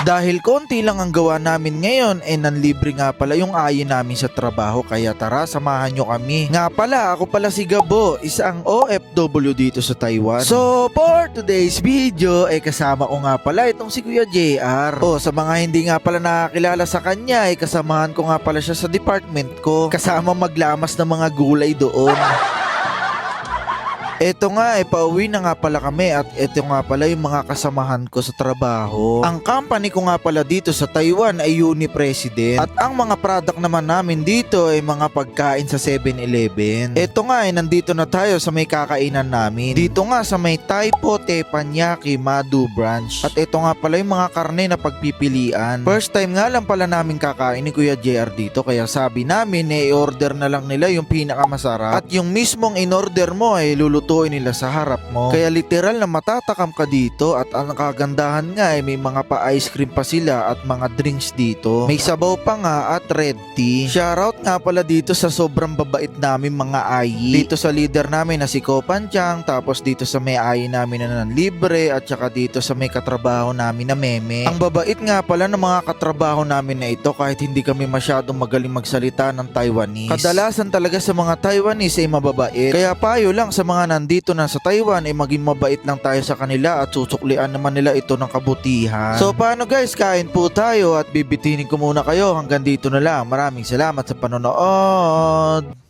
Dahil konti lang ang gawa namin ngayon nanlibre nga pala yung ayin namin sa trabaho, kaya tara samahan nyo kami. Nga pala, ako pala si Gabo, isang OFW dito sa Taiwan. So for today's video kasama ko nga pala itong si Kuya JR. Sa mga hindi nga pala nakakilala sa kanya kasamahan ko nga pala siya sa department ko, kasama maglamas ng mga gulay doon. Eto nga pauwi na nga pala kami at eto nga pala yung mga kasamahan ko sa trabaho. Ang company ko nga pala dito sa Taiwan ay Uni-President at ang mga product naman namin dito ay mga pagkain sa 7-Eleven. Eto nga nandito na tayo sa may kakainan namin. Dito nga sa may Taipo Teppanyaki Madu branch. At eto nga pala yung mga karne na pagpipilian. First time nga lang pala namin kakain ni Kuya JR dito, kaya sabi namin i-order na lang nila yung pinakamasarap at yung mismong in-order mo ay lulutuin nila sa harap mo. Kaya literal na matatakam ka dito at ang kagandahan nga may mga pa-ice cream pa sila at mga drinks dito. May sabaw pa nga at red tea. Shoutout nga pala dito sa sobrang babait namin mga ayi. Dito sa leader namin na si Kopan Chang, tapos dito sa may ayi namin na libre at saka dito sa may katrabaho namin na Meme. Ang babait nga pala ng mga katrabaho namin na ito kahit hindi kami masyadong magaling magsalita ng Taiwanese. Kadalasan talaga sa mga Taiwanese ay mababait. Kaya payo lang sa mga nandito na sa Taiwan maging mabait lang tayo sa kanila at susuklian naman nila ito ng kabutihan. So paano guys, kain po tayo at bibitinin ko muna kayo hanggang dito na lang. Maraming salamat sa panonood.